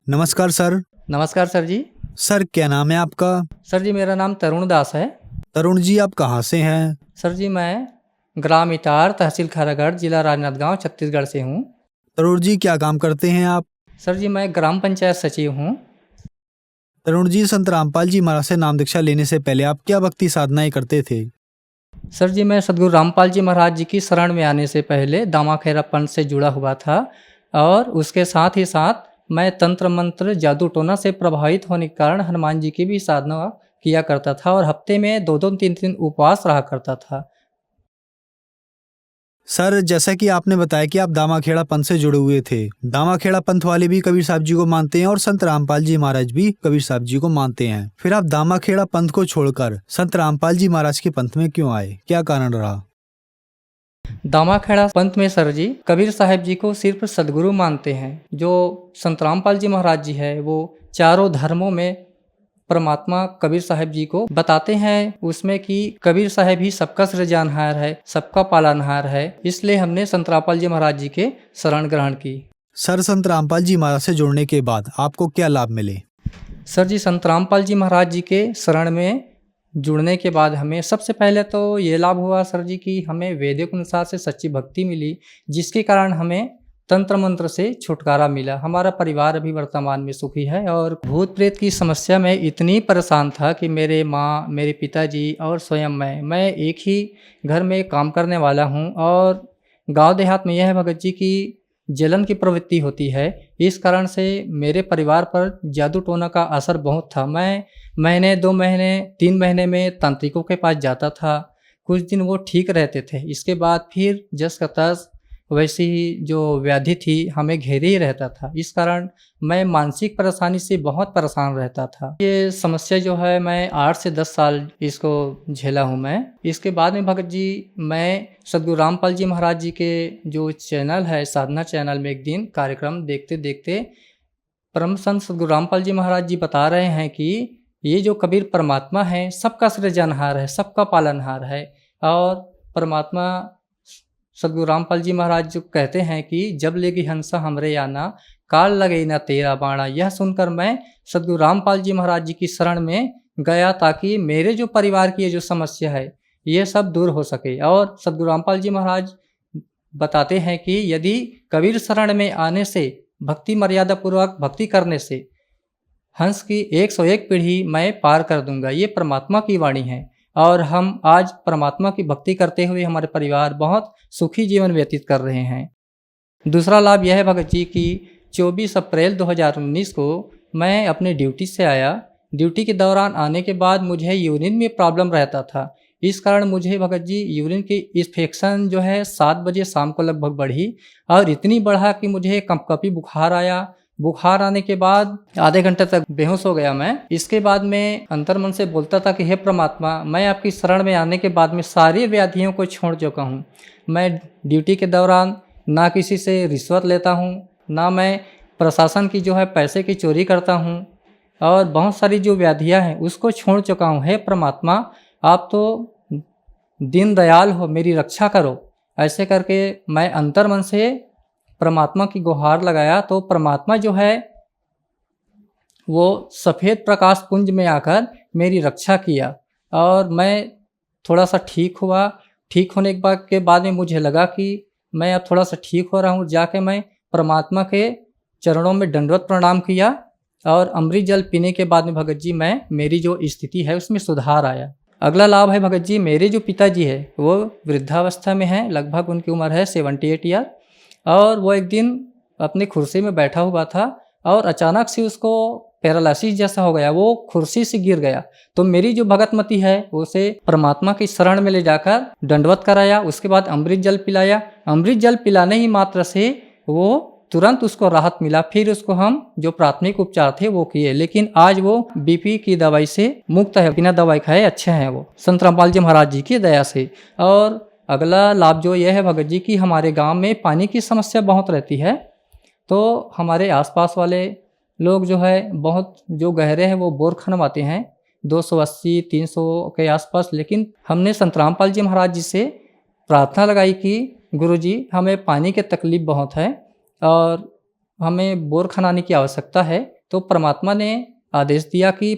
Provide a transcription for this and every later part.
नमस्कार सर। नमस्कार सर जी। सर क्या नाम है आपका? सर जी मेरा नाम तरुण दास है। तरुण जी आप कहाँ से हैं? सर जी मैं ग्राम इटार, तहसील खैरागढ़, जिला राजनांदगांव, छत्तीसगढ़ से हूँ। तरुण जी क्या काम करते हैं आप? सर जी मैं ग्राम पंचायत सचिव हूँ। तरुण जी संत रामपाल जी महाराज से नाम दीक्षा लेने से पहले आप क्या भक्ति साधनाएं करते थे? सर जी मैं सद्गुरु रामपाल जी महाराज जी की शरण में आने से पहले दामाखेरा पंथ से जुड़ा हुआ था और उसके साथ ही साथ मैं तंत्र मंत्र जादू टोना से प्रभावित होने के कारण हनुमान जी की भी साधना किया करता था और हफ्ते में 2-2 3-3 उपवास रहा करता था। सर जैसा कि आपने बताया कि आप दामाखेड़ा पंथ से जुड़े हुए थे। दामाखेड़ा पंथ वाले भी कबीर साहब जी को मानते हैं और संत रामपाल जी महाराज भी कबीर साहब जी को मानते हैं। फिर आप दामाखेड़ा पंथ को छोड़कर संत रामपाल जी महाराज के पंथ में क्यों आए? क्या कारण रहा? दामाखेड़ा पंथ में सर जी कबीर साहब जी को सिर्फ सदगुरु मानते हैं। जो संत रामपाल जी महाराज जी है वो चारों धर्मों में परमात्मा कबीर साहब जी को बताते हैं उसमें कि कबीर साहब ही सबका सृजनहार है, सबका पालनहार है। इसलिए हमने संत रामपाल जी महाराज जी के शरण ग्रहण की। सर संत रामपाल जी महाराज से जुड़ने के बाद आपको क्या लाभ मिले? सर जी संत रामपाल जी महाराज जी के शरण में जुड़ने के बाद हमें सबसे पहले तो ये लाभ हुआ सर जी कि हमें वैदिक अनुसार से सच्ची भक्ति मिली, जिसके कारण हमें तंत्र मंत्र से छुटकारा मिला। हमारा परिवार अभी वर्तमान में सुखी है और भूत प्रेत की समस्या में इतनी परेशान था कि मेरे माँ, मेरे पिताजी और स्वयं मैं एक ही घर में काम करने वाला हूँ और गांव देहात में यह है भगत जी की जलन की प्रवृत्ति होती है। इस कारण से मेरे परिवार पर जादू टोना का असर बहुत था। मैं महीने 2 महीने 3 महीने में तांत्रिकों के पास जाता था। कुछ दिन वो ठीक रहते थे, इसके बाद फिर जस का तस वैसी ही जो व्याधि थी हमें घेरे ही रहता था। इस कारण मैं मानसिक परेशानी से बहुत परेशान रहता था। ये समस्या जो है मैं 8 से 10 साल इसको झेला हूँ मैं। इसके बाद में भगत जी मैं सद्गुरु रामपाल जी महाराज जी के जो चैनल है साधना चैनल में एक दिन कार्यक्रम देखते देखते परम संत सद्गुरु रामपाल जी महाराज जी बता रहे हैं कि ये जो कबीर परमात्मा है सबका सृजनहार है, सबका पालनहार है। और परमात्मा सद्गुरु रामपाल जी महाराज जो कहते हैं कि जब लेगी हंसा हमरे आना, काल लगे ना तेरा बाणा। यह सुनकर मैं सद्गुरु रामपाल जी महाराज जी की शरण में गया ताकि मेरे जो परिवार की ये जो समस्या है ये सब दूर हो सके। और सद्गुरु रामपाल जी महाराज बताते हैं कि यदि कबीर शरण में आने से, भक्ति मर्यादा पूर्वक भक्ति करने से हंस की 101 पीढ़ी मैं पार कर दूंगा। ये परमात्मा की वाणी है और हम आज परमात्मा की भक्ति करते हुए हमारे परिवार बहुत सुखी जीवन व्यतीत कर रहे हैं। दूसरा लाभ यह है भगत जी की 24 अप्रैल 2019 को मैं अपने ड्यूटी से आया। ड्यूटी के दौरान आने के बाद मुझे यूरिन में प्रॉब्लम रहता था। इस कारण मुझे भगत जी यूरिन की इन्फेक्शन जो है 7 बजे शाम को लगभग बढ़ी और इतनी बढ़ा कि मुझे कंपकपी बुखार आया। बुखार आने के बाद आधे घंटे तक बेहोश हो गया मैं। इसके बाद में अंतर्मन से बोलता था कि हे परमात्मा, मैं आपकी शरण में आने के बाद में सारी व्याधियों को छोड़ चुका हूँ। मैं ड्यूटी के दौरान ना किसी से रिश्वत लेता हूँ, ना मैं प्रशासन की जो है पैसे की चोरी करता हूँ और बहुत सारी जो व्याधियाँ हैं उसको छोड़ चुका हूँ। हे परमात्मा, आप तो दीन दयाल हो, मेरी रक्षा करो। ऐसे करके मैं अंतर्मन से परमात्मा की गुहार लगाया तो परमात्मा जो है वो सफ़ेद प्रकाश पुंज में आकर मेरी रक्षा किया और मैं थोड़ा सा ठीक हुआ। ठीक होने के बाद में मुझे लगा कि मैं अब थोड़ा सा ठीक हो रहा हूँ। जाके मैं परमात्मा के चरणों में दंडवत प्रणाम किया और अमृत जल पीने के बाद में भगत जी मेरी जो स्थिति है उसमें सुधार आया। अगला लाभ है भगत जी, मेरे जो पिताजी है वो वृद्धावस्था में है, लगभग उनकी उम्र है 78 ईयर। और वो एक दिन अपनी कुर्सी में बैठा हुआ था और अचानक से उसको पैरालिसिस जैसा हो गया, वो कुर्सी से गिर गया। तो मेरी जो भगतमती है उसे परमात्मा की शरण में ले जाकर दंडवत कराया, उसके बाद अमृत जल पिलाया। अमृत जल पिलाने ही मात्र से वो तुरंत उसको राहत मिला। फिर उसको हम जो प्राथमिक उपचार थे वो किए, लेकिन आज वो बीपी की दवाई से मुक्त है, बिना दवाई खाए अच्छे हैं वो संत रामपाल जी महाराज जी की दया से। और अगला लाभ जो यह है भगत जी की हमारे गांव में पानी की समस्या बहुत रहती है। तो हमारे आसपास वाले लोग जो है बहुत जो गहरे हैं वो बोर खनवाते हैं 280-300 के आसपास। लेकिन हमने संत रामपाल जी महाराज जी से प्रार्थना लगाई कि गुरुजी हमें पानी की तकलीफ़ बहुत है और हमें बोर खनाने की आवश्यकता है। तो परमात्मा ने आदेश दिया कि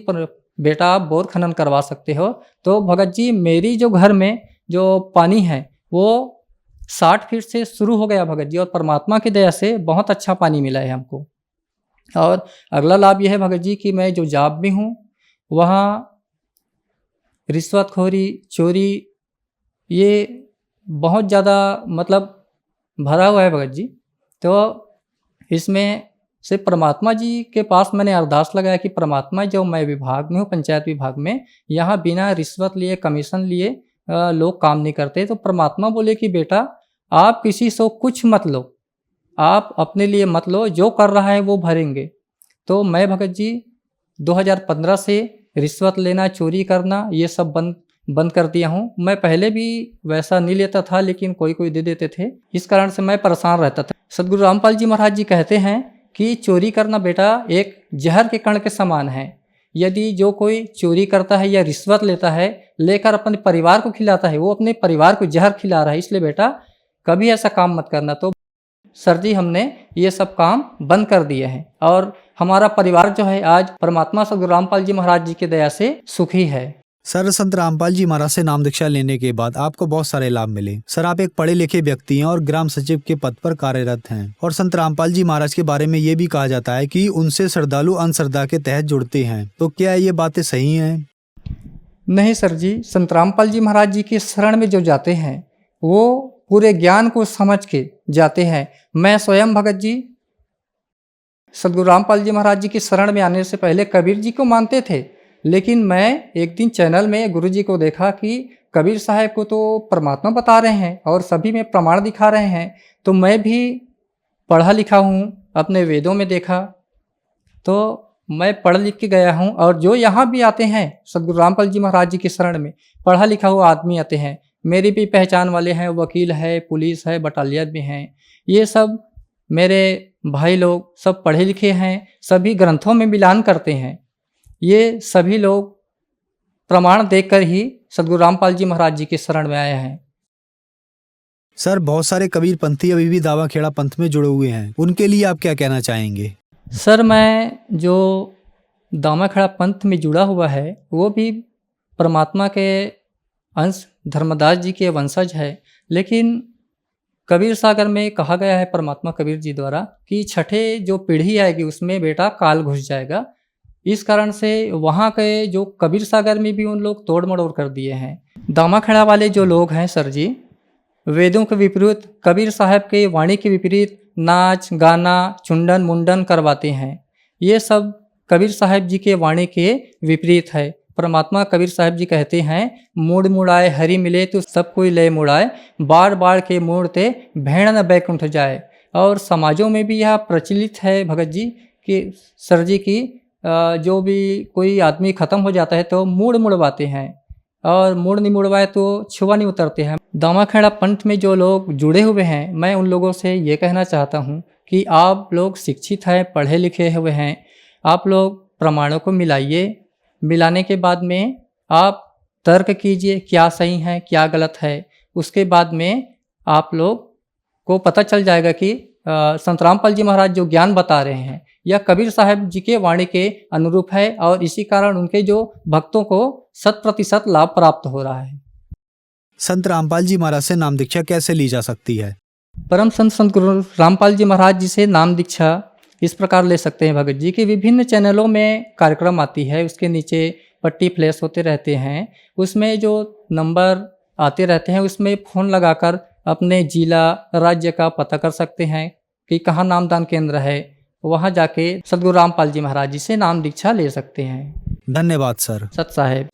बेटा आप बोर खनन करवा सकते हो। तो भगत जी मेरी जो घर में जो पानी है वो 60 फीट से शुरू हो गया भगत जी, और परमात्मा की दया से बहुत अच्छा पानी मिला है हमको। और अगला लाभ यह है भगत जी कि मैं जो जॉब में हूँ वहाँ रिश्वतखोरी, चोरी ये बहुत ज़्यादा मतलब भरा हुआ है भगत जी। तो इसमें से परमात्मा जी के पास मैंने अरदास लगाया कि परमात्मा जो मैं विभाग में हूँ, पंचायत विभाग में, यहाँ बिना रिश्वत लिए, कमीशन लिए लोग काम नहीं करते। तो परमात्मा बोले कि बेटा आप किसी से कुछ मत लो, आप अपने लिए मत लो, जो कर रहा है वो भरेंगे। तो मैं भगत जी 2015 से रिश्वत लेना, चोरी करना ये सब बंद कर दिया हूँ। मैं पहले भी वैसा नहीं लेता था, लेकिन कोई कोई दे देते थे, इस कारण से मैं परेशान रहता था। सदगुरु रामपाल जी महाराज जी कहते हैं कि चोरी करना बेटा एक जहर के कण के समान है। यदि जो कोई चोरी करता है या रिश्वत लेता है, लेकर अपने परिवार को खिलाता है, वो अपने परिवार को जहर खिला रहा है। इसलिए बेटा कभी ऐसा काम मत करना। तो सर जी हमने ये सब काम बंद कर दिए हैं और हमारा परिवार जो है आज परमात्मा सदगुरु रामपाल जी महाराज जी की दया से सुखी है। सर, संत रामपाल जी महाराज से नाम दीक्षा लेने के बाद आपको बहुत सारे लाभ मिले। सर, आप एक पढ़े लिखे व्यक्ति हैं और ग्राम सचिव के पद पर कार्यरत हैं। और संत रामपाल जी महाराज के बारे में ये भी कहा जाता है कि उनसे श्रद्धालु अंधश्रद्धा के तहत जुड़ते हैं। तो क्या ये बातें सही हैं? नहीं सर जी, संत रामपाल जी महाराज जी की शरण में जो जाते हैं वो पूरे ज्ञान को समझ के जाते हैं। मैं स्वयं भगत जी सदगुरु रामपाल जी महाराज जी की शरण में आने से पहले कबीर जी को मानते थे, लेकिन मैं एक दिन चैनल में गुरु जी को देखा कि कबीर साहब को तो परमात्मा बता रहे हैं और सभी में प्रमाण दिखा रहे हैं। तो मैं भी पढ़ा लिखा हूँ, अपने वेदों में देखा, तो मैं पढ़ लिख के गया हूँ। और जो यहाँ भी आते हैं सदगुरु रामपाल जी महाराज जी की शरण में, पढ़ा लिखा हुआ आदमी आते हैं। मेरी भी पहचान वाले हैं, वकील है, पुलिस है, बटालियन में हैं। ये सब मेरे भाई लोग सब पढ़े लिखे हैं, सभी ग्रंथों में मिलान करते हैं। ये सभी लोग प्रमाण देखकर ही सदगुरु रामपाल जी महाराज जी की शरण में आए हैं। सर, बहुत सारे कबीर पंथी अभी भी दावा खेड़ा पंथ में जुड़े हुए हैं, उनके लिए आप क्या कहना चाहेंगे? सर, मैं जो दामा खेड़ा पंथ में जुड़ा हुआ है वो भी परमात्मा के अंश धर्मदास जी के वंशज है, लेकिन कबीर सागर में कहा गया है परमात्मा कबीर जी द्वारा कि छठे जो पीढ़ी आएगी उसमें बेटा काल घुस जाएगा। इस कारण से वहाँ के जो कबीर सागर में भी उन लोग तोड़ मड़ोड़ कर दिए हैं। दामा खेड़ा वाले जो लोग हैं सर जी, वेदों के विपरीत, कबीर साहब के वाणी के विपरीत नाच गाना, चुंडन मुंडन करवाते हैं। ये सब कबीर साहब जी के वाणी के विपरीत है। परमात्मा कबीर साहब जी कहते हैं, मूड मुड़ाए हरि मिले तो सब कोई लय मुड़ाए, बार बार के मूड़ते भेड़ न बैकुंठ जाए। और समाजों में भी यह प्रचलित है भगत जी कि सर जी की जो भी कोई आदमी ख़त्म हो जाता है तो मूड मुड़वाते हैं, और मूड नहीं मुड़वाए तो छुआ नहीं उतरते हैं। दामा खेड़ा पंथ में जो लोग जुड़े हुए हैं, मैं उन लोगों से ये कहना चाहता हूँ कि आप लोग शिक्षित हैं, पढ़े लिखे हुए हैं, आप लोग प्रमाणों को मिलाइए। मिलाने के बाद में आप तर्क कीजिए क्या सही है क्या गलत है। उसके बाद में आप लोग को पता चल जाएगा कि संत रामपाल जी महाराज जो ज्ञान बता रहे हैं यह कबीर साहब जी के वाणी के अनुरूप है, और इसी कारण उनके जो भक्तों को 100% लाभ प्राप्त हो रहा है। संत रामपाल जी महाराज से नाम दीक्षा कैसे ली जा सकती है? परम संत गुरु रामपाल जी महाराज जी से नाम दीक्षा इस प्रकार ले सकते हैं भगत जी कि विभिन्न चैनलों में कार्यक्रम आती है, उसके नीचे पट्टी फ्लैश होते रहते हैं, उसमें जो नंबर आते रहते हैं उसमें फ़ोन लगाकर अपने जिला राज्य का पता कर सकते हैं कि कहाँ नामदान केंद्र है। वहाँ जाके सदगुरु रामपाल जी महाराज जी से नाम दीक्षा ले सकते हैं। धन्यवाद सर। सत साहेब।